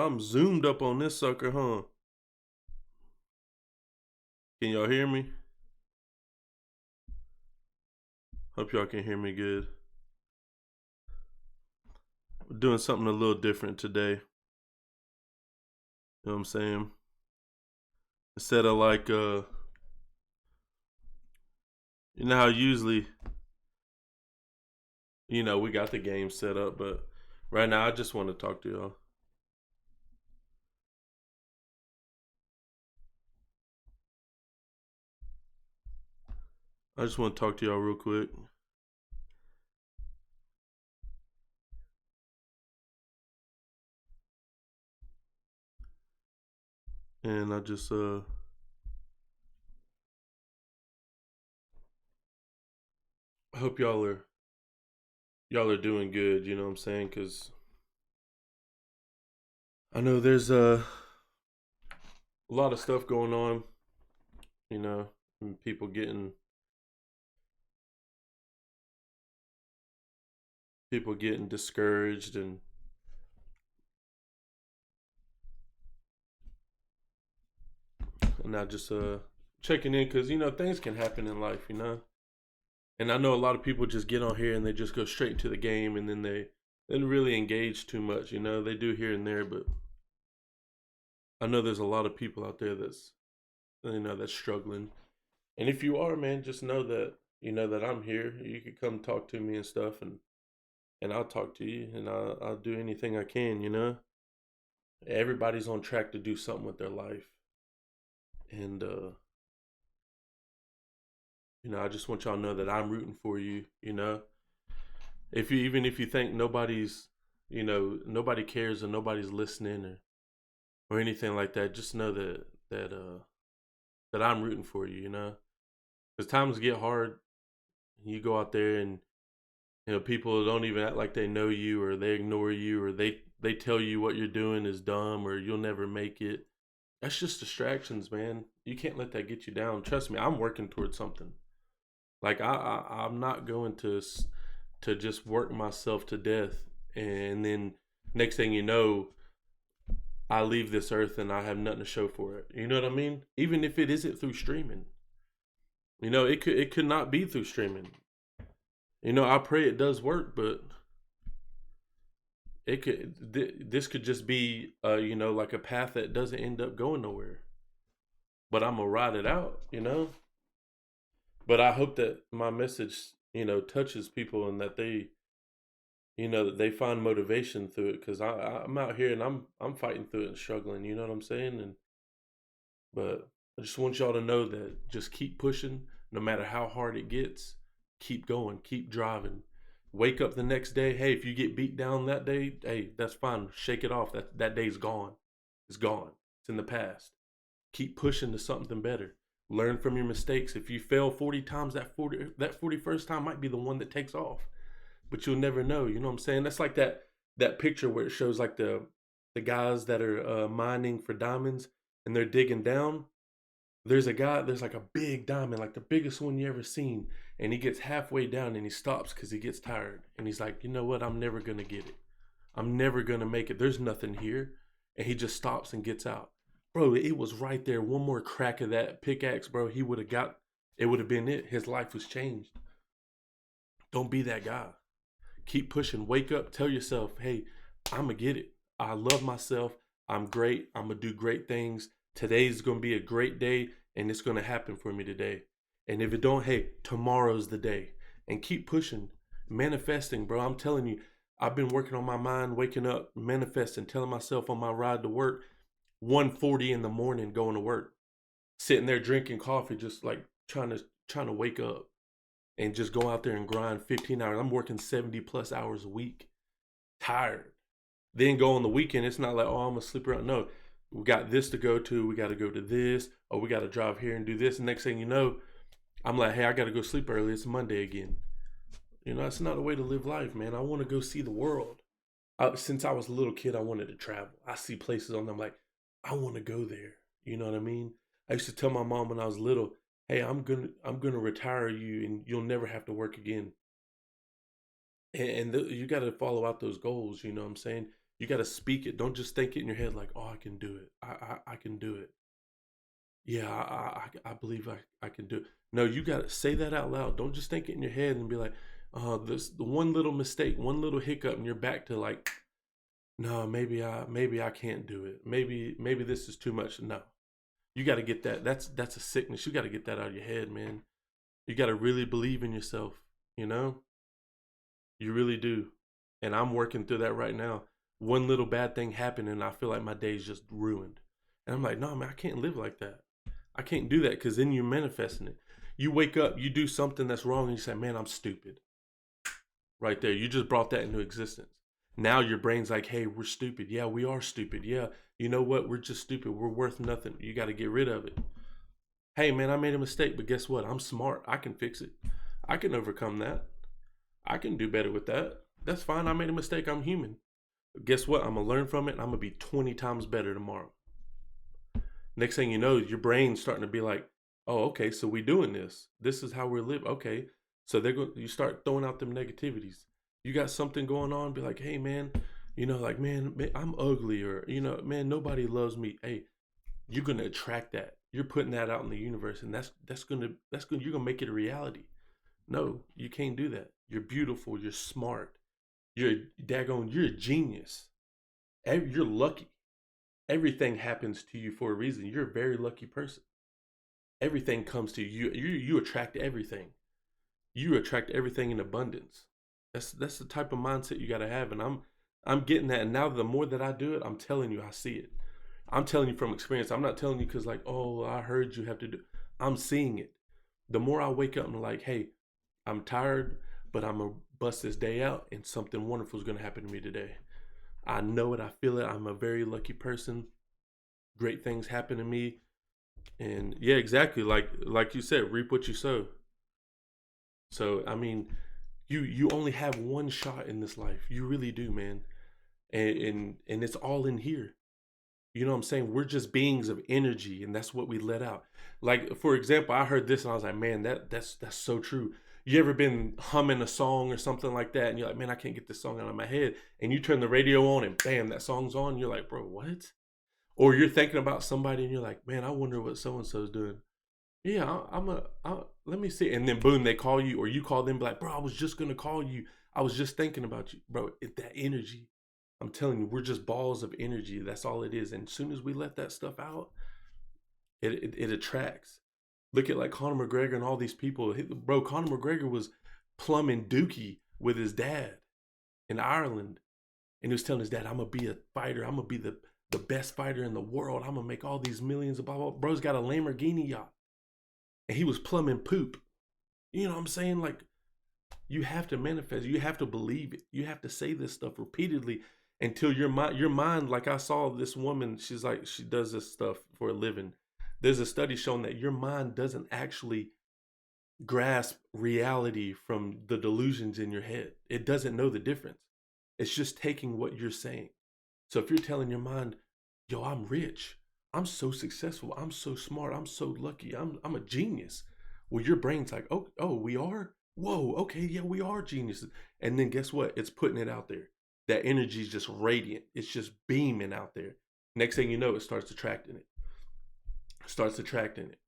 I'm zoomed up on this sucker, huh? Can y'all hear me? Hope y'all can hear me good. We're doing something a little different today. You know what I'm saying? Instead of like you know how usually, we got the game set up, but right now I just want to talk to y'all. I just want to talk to y'all real quick. And I just hope y'all are doing good, you know what I'm saying? Cuz I know there's a lot of stuff going on, you know, and people getting discouraged and I just checking in cuz things can happen in life, you know. And I know a lot of people just get on here and they just go straight into the game and then they didn't really engage too much, you know. They do here and there, but I know there's a lot of people out there that's struggling. And if you are, man, just know that that I'm here. You could come talk to me and stuff, and I'll talk to you, and I'll do anything I can. Everybody's on track to do something with their life, and I just want y'all to know that I'm rooting for you. If you think nobody cares or nobody's listening or anything like that, just know that I'm rooting for you. Because times get hard. You go out there and people don't even act like they know you, or they ignore you, or they tell you what you're doing is dumb, or you'll never make it. That's just distractions, man. You can't let that get you down. Trust me, I'm working towards something. Like I'm not going to just work myself to death, and then next thing you know, I leave this earth and I have nothing to show for it. You know what I mean? Even if it isn't through streaming, it could not be through streaming. I pray it does work, but this could just be like a path that doesn't end up going nowhere. But I'm gonna ride it out, But I hope that my message, touches people and that they find motivation through it. Because I'm out here and I'm fighting through it and struggling. You know what I'm saying? But I just want y'all to know that just keep pushing, no matter how hard it gets. Keep going, keep driving. Wake up the next day. Hey, if you get beat down that day, hey, that's fine. Shake it off. That day's gone. It's gone. It's in the past. Keep pushing to something better. Learn from your mistakes. If you fail 40 times, that 41st time might be the one that takes off. But you'll never know. You know what I'm saying? That's like that picture where it shows like the guys that are mining for diamonds and they're digging down. There's like a big diamond, like the biggest one you ever seen, and he gets halfway down and he stops because he gets tired, and he's like, you know what, I'm never gonna get it, I'm never gonna make it, there's nothing here, and he just stops and gets out. Bro, it was right there, one more crack of that pickaxe, bro, he would have got, it would have been it, his life was changed. Don't be that guy. Keep pushing, wake up, tell yourself, hey, I'm gonna get it, I love myself, I'm great, I'm gonna do great things, today's gonna be a great day, and it's gonna happen for me today. And if it don't, hey, tomorrow's the day. And keep pushing, manifesting, bro. I'm telling you, I've been working on my mind, waking up, manifesting, telling myself on my ride to work, 1:40 in the morning, going to work, sitting there drinking coffee, just like trying to wake up and just go out there and grind 15 hours. I'm working 70 plus hours a week, tired. Then go on the weekend. It's not like, oh, I'm gonna sleep around. No, we got this to go to. We got to go to this. Oh, we got to drive here and do this. And next thing you know, I'm like, hey, I got to go sleep early. It's Monday again. It's not a way to live life, man. I want to go see the world. Since I was a little kid, I wanted to travel. I see places on them like, I want to go there. You know what I mean? I used to tell my mom when I was little, hey, I'm gonna retire you, and you'll never have to work again. And you got to follow out those goals. You know what I'm saying? You got to speak it. Don't just think it in your head like, oh, I can do it. I can do it. Yeah, I believe I can do it. No, you got to say that out loud. Don't just think it in your head and be like, this the one little mistake, one little hiccup, and you're back to like, no, maybe I can't do it. Maybe this is too much. No, you got to get that. That's a sickness. You got to get that out of your head, man. You got to really believe in yourself. You know, you really do. And I'm working through that right now. One little bad thing happened, and I feel like my day's just ruined. And I'm like, no, man, I can't live like that. I can't do that because then you're manifesting it. You wake up, you do something that's wrong, and you say, man, I'm stupid. Right there. You just brought that into existence. Now your brain's like, hey, we're stupid. Yeah, we are stupid. Yeah, you know what? We're just stupid. We're worth nothing. You got to get rid of it. Hey, man, I made a mistake, but guess what? I'm smart. I can fix it. I can overcome that. I can do better with that. That's fine. I made a mistake. I'm human. But guess what? I'm going to learn from it, and I'm going to be 20 times better tomorrow. Next thing you know, your brain's starting to be like, oh, okay, so we doing this. This is how we're living. Okay. So you start throwing out them negativities. You got something going on, be like, hey man, like man, I'm ugly, or man, nobody loves me. Hey, you're gonna attract that. You're putting that out in the universe, and that's gonna you're gonna make it a reality. No, you can't do that. You're beautiful, you're smart, you're you're a genius. You're lucky. Everything happens to you for a reason. You're a very lucky person. Everything comes to you. You attract everything. You attract everything in abundance. That's the type of mindset you got to have, and I'm getting that. And now the more that I do it, I'm telling you, I see it. I'm telling you from experience. I'm not telling you because like, oh, I heard you have to do. I'm seeing it. The more I wake up and like, hey, I'm tired, but I'm gonna bust this day out, and something wonderful is gonna happen to me today. I know it. I feel it. I'm a very lucky person. Great things happen to me, and yeah, exactly. Like you said, reap what you sow. So I mean, you only have one shot in this life. You really do, man. And it's all in here. You know what I'm saying? We're just beings of energy, and that's what we let out. Like for example, I heard this and I was like, man, that's so true. You ever been humming a song or something like that, and you're like, man, I can't get this song out of my head, and you turn the radio on, and bam, that song's on. You're like, bro, what? Or you're thinking about somebody, and you're like, man, I wonder what so and so's doing. Yeah, let me see. And then boom, they call you, or you call them, be like, bro, I was just gonna call you. I was just thinking about you, bro. That energy. I'm telling you, we're just balls of energy. That's all it is. And as soon as we let that stuff out, it attracts. Look at like Conor McGregor and all these people. Bro, Conor McGregor was plumbing Dookie with his dad in Ireland, and he was telling his dad, "I'm gonna be a fighter. I'm gonna be the best fighter in the world. I'm gonna make all these millions of blah blah." Bro's got a Lamborghini yacht, and he was plumbing poop. You know what I'm saying? Like, you have to manifest. You have to believe it. You have to say this stuff repeatedly until your mind, like I saw this woman, she's like, she does this stuff for a living. There's a study showing that your mind doesn't actually grasp reality from the delusions in your head. It doesn't know the difference. It's just taking what you're saying. So if you're telling your mind, yo, I'm rich, I'm so successful, I'm so smart, I'm so lucky, I'm a genius. Well, your brain's like, oh, we are? Whoa, okay, yeah, we are geniuses. And then guess what? It's putting it out there. That energy is just radiant. It's just beaming out there. Next thing you know, it starts attracting it.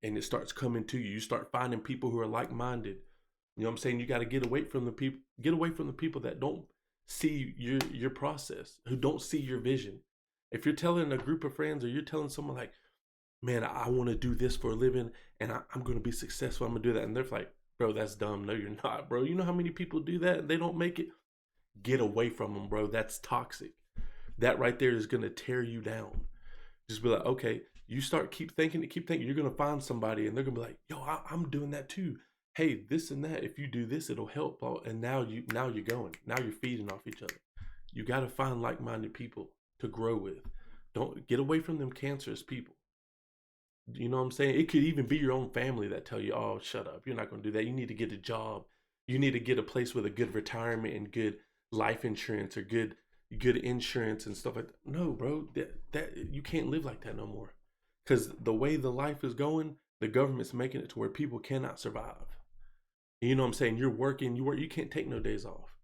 And it starts coming to you. You start finding people who are like-minded. You know what I'm saying? You got to get away from the people that don't see your process, who don't see your vision. If you're telling a group of friends, or you're telling someone like, man, I want to do this for a living, and I'm going to be successful, I'm going to do that. And they're like, bro, that's dumb. No, you're not, bro. You know how many people do that and they don't make it? Get away from them, bro. That's toxic. That right there is going to tear you down. Just be like, okay, you keep thinking, you're going to find somebody, and they're going to be like, yo, I'm doing that too. Hey, this and that, if you do this, it'll help. And now you're going. Now you're feeding off each other. You got to find like-minded people to grow with. Don't get away from them cancerous people. You know what I'm saying? It could even be your own family that tell you, oh, shut up. You're not going to do that. You need to get a job. You need to get a place with a good retirement and good life insurance, or good insurance and stuff like that. No, bro, that you can't live like that no more. Because the way the life is going, the government's making it to where people cannot survive. You know what I'm saying? You're working, you can't take no days off.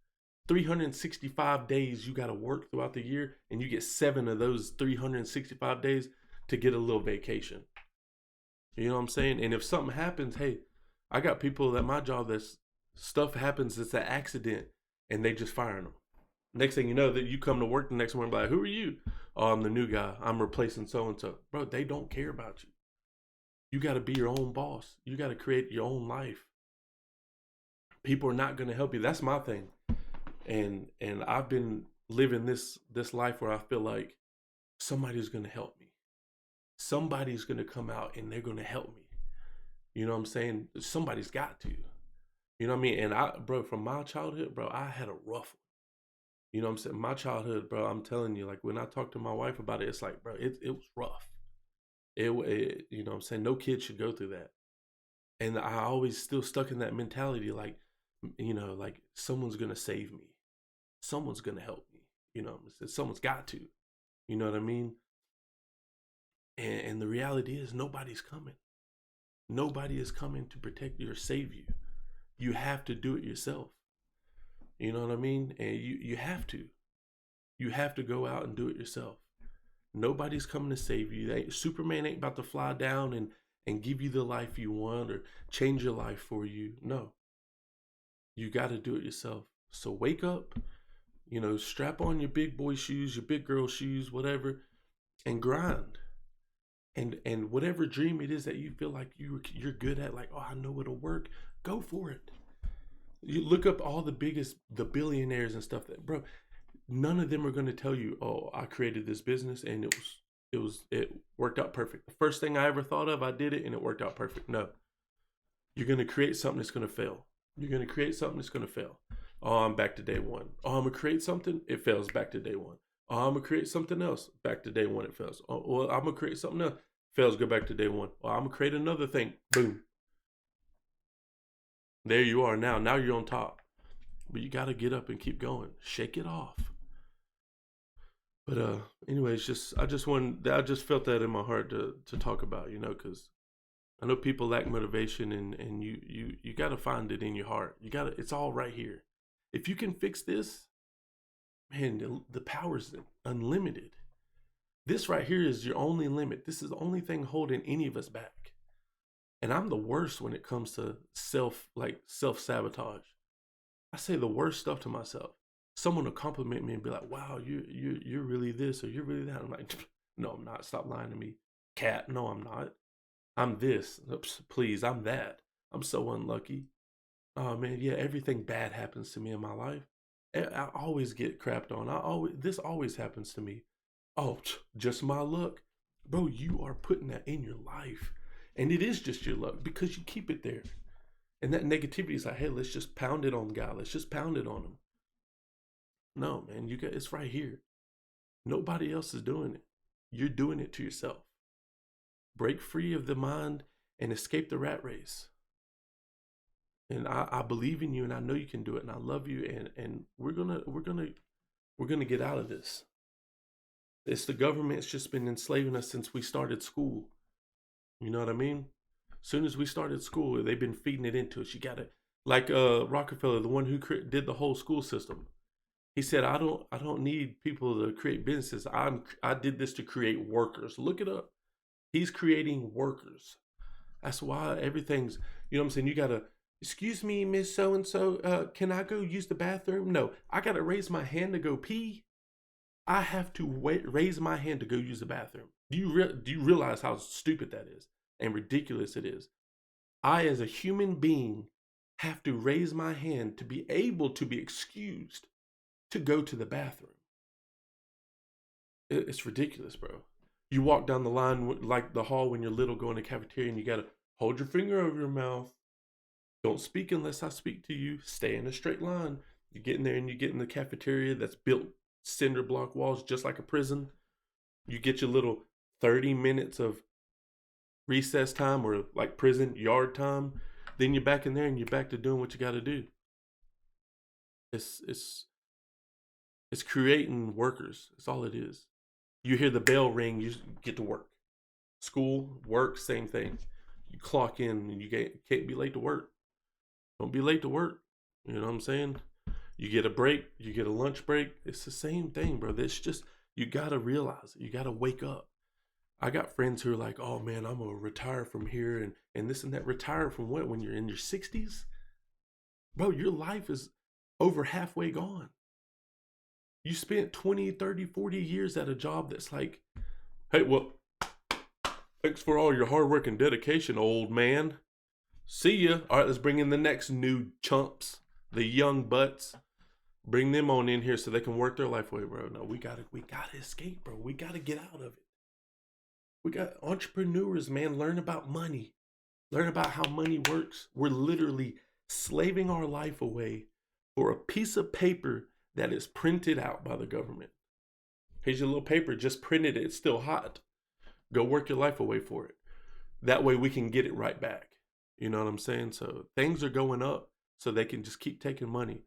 365 days you got to work throughout the year, and you get 7 of those 365 days to get a little vacation. You know what I'm saying? And if something happens, hey, I got people at my job that's stuff happens, it's an accident, and they just firing them. Next thing you know, that you come to work the next morning, like, who are you? Oh, I'm the new guy. I'm replacing so and so. Bro, they don't care about you. You got to be your own boss. You got to create your own life. People are not going to help you. That's my thing. And I've been living this life where I feel like somebody's going to help me. Somebody's going to come out and they're going to help me. You know what I'm saying? Somebody's got to. You know what I mean? And bro, from my childhood, bro, I had a rough one. You know what I'm saying? My childhood, bro, I'm telling you, like when I talk to my wife about it, it's like, bro, it was rough. It you know what I'm saying? No kid should go through that. And I always still stuck in that mentality, like, you know, like someone's going to save me. Someone's going to help me. You know, someone's got to. You know what I mean? And the reality is nobody's coming. Nobody is coming to protect you or save you. You have to do it yourself. You know what I mean? And you have to. You have to go out and do it yourself. Nobody's coming to save you. Superman ain't about to fly down and give you the life you want or change your life for you. No. You got to do it yourself. So wake up, you know, strap on your big boy shoes, your big girl shoes, whatever, and grind. And whatever dream it is that you feel like you're good at, like, oh, I know it'll work, go for it. You look up all the billionaires and stuff that, bro, none of them are going to tell you, oh, I created this business and it worked out perfect. The first thing I ever thought of, I did it and it worked out perfect. No. You're going to create something that's going to fail. You're going to create something that's going to fail. Oh, I'm back to day one. Oh, I'm going to create something. It fails, back to day one. Oh, I'm going to create something else. Back to day one, it fails. Oh, well, I'm going to create something else. Fails, go back to day one. Oh, I'm going to create another thing. Boom. There you are now. Now you're on top. But you got to get up and keep going. Shake it off. But anyways, I just felt that in my heart to talk about, you know, because I know people lack motivation and you got to find it in your heart. It's all right here. If you can fix this, man, the power's unlimited. This right here is your only limit. This is the only thing holding any of us back. And I'm the worst when it comes to self-sabotage. I say the worst stuff to myself. Someone will compliment me and be like, wow, you're really this or you're really that. I'm like, no, I'm not. Stop lying to me. Cat, no, I'm not. I'm this. Oops, please, I'm that. I'm so unlucky. Oh man, yeah, everything bad happens to me in my life. I always get crapped on. This always happens to me. Oh, just my luck. Bro, you are putting that in your life. And it is just your luck because you keep it there. And that negativity is like, hey, let's just pound it on God. Let's just pound it on him. No, man, it's right here. Nobody else is doing it. You're doing it to yourself. Break free of the mind and escape the rat race. And I believe in you and I know you can do it and I love you and we're gonna get out of this. It's the government's just been enslaving us since we started school. You know what I mean? As soon as we started school, they've been feeding it into us. You gotta, like Rockefeller, the one who did the whole school system. He said, I don't need people to create businesses. I did this to create workers. Look it up. He's creating workers. That's why everything's, you know what I'm saying? You gotta, excuse me, Miss So-and-so, can I go use the bathroom? No, I gotta raise my hand to go pee. I have to raise my hand to go use the bathroom. Do you realize how stupid that is and ridiculous it is? I, as a human being, have to raise my hand to be able to be excused to go to the bathroom. It's ridiculous, bro. You walk down the line like the hall when you're little, going to the cafeteria, and you gotta hold your finger over your mouth. Don't speak unless I speak to you. Stay in a straight line. You get in there and you get in the cafeteria that's built cinder block walls just like a prison. You get your little 30 minutes of recess time or like prison yard time. Then you're back in there and you're back to doing what you got to do. It's creating workers. That's all it is. You hear the bell ring, you get to work. School, work, same thing. You clock in and you can't be late to work. Don't be late to work. You know what I'm saying? You get a break, you get a lunch break. It's the same thing, bro. It's just, you gotta realize it. You gotta wake up. I got friends who are like, oh man, I'm gonna retire from here and this and that. Retire from what? When you're in your 60s? Bro, your life is over halfway gone. You spent 20, 30, 40 years at a job that's like, hey, well, thanks for all your hard work and dedication, old man. See ya. All right, let's bring in the next new chumps, the young butts. Bring them on in here so they can work their life away, bro. No, we gotta escape, bro. We gotta get out of it. We got entrepreneurs, man. Learn about money. Learn about how money works. We're literally slaving our life away for a piece of paper that is printed out by the government. Here's your little paper, just printed it. It's still hot. Go work your life away for it. That way we can get it right back. You know what I'm saying? So things are going up so they can just keep taking money.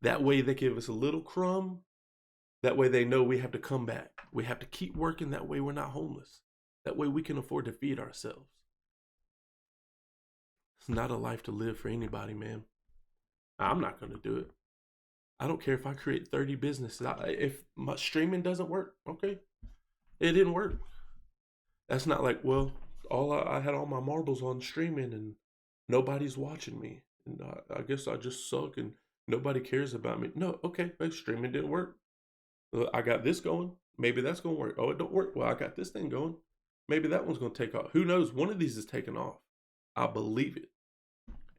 That way they give us a little crumb. That way they know we have to come back. We have to keep working. That way we're not homeless. That way we can afford to feed ourselves. It's not a life to live for anybody, man. I'm not going to do it. I don't care if I create 30 businesses. If my streaming doesn't work, okay. It didn't work. That's not like, well, I had all my marbles on streaming and nobody's watching me. And I guess I just suck and nobody cares about me. No, okay, streaming didn't work. I got this going. Maybe that's going to work. Oh, it don't work. Well, I got this thing going. Maybe that one's going to take off. Who knows? One of these is taking off. I believe it.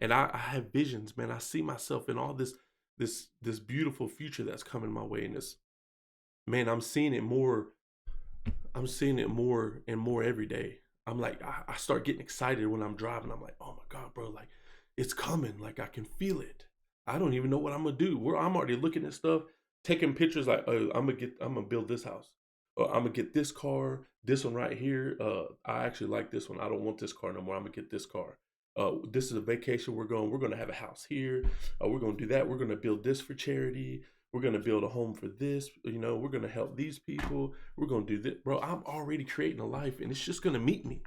And I have visions, man. I see myself in all this beautiful future that's coming my way. And this, man, I'm seeing it more and more every day. I'm like, I start getting excited when I'm driving. I'm like, oh my God, bro, like it's coming. Like I can feel it. I don't even know what I'm gonna do. I'm already looking at stuff, taking pictures like, oh, I'm gonna build this house. Or I'm gonna get this car, this one right here. I actually like this one. I don't want this car no more. I'm gonna get this car. This is a vacation we're gonna have a house here. We're gonna do that. We're gonna build this for charity. We're gonna build a home for this. You know, we're gonna help these people. We're gonna do this, bro. I'm already creating a life, and it's just gonna meet me.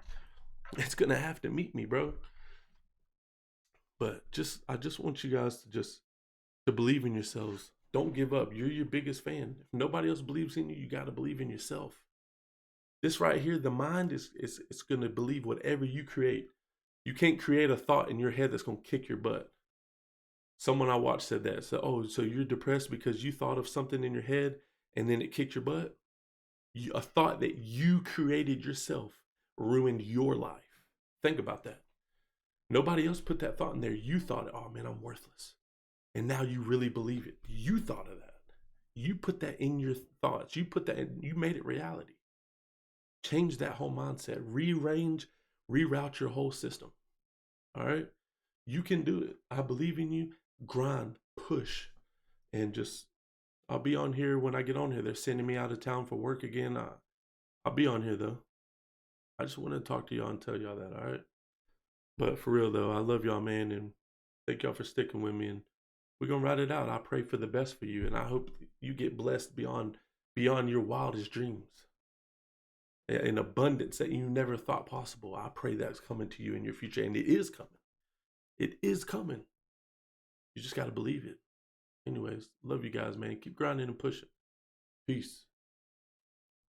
It's gonna have to meet me, bro. But I just want you guys to believe in yourselves. Don't give up. You're your biggest fan. If nobody else believes in you, you gotta believe in yourself. This right here, the mind is gonna believe whatever you create. You can't create a thought in your head that's gonna kick your butt. Someone I watched said that. So, oh, so you're depressed because you thought of something in your head and then it kicked your butt? A thought that you created yourself ruined your life. Think about that. Nobody else put that thought in there. You thought, oh man, I'm worthless. And now you really believe it. You thought of that. You put that in your thoughts. You put that in, you made it reality. Change that whole mindset. Reroute your whole system. All right? You can do it. I believe in you. Grind, push, and just, I'll be on here when I get on here. They're sending me out of town for work again. I'll be on here though. I just want to talk to y'all and tell y'all that, all right? But for real though, I love y'all, man, and thank y'all for sticking with me. And we're gonna ride it out. I pray for the best for you, and I hope you get blessed beyond your wildest dreams. In abundance that you never thought possible. I pray that's coming to you in your future, and it is coming. It is coming. You just got to believe it. Anyways, love you guys, man. Keep grinding and pushing. Peace.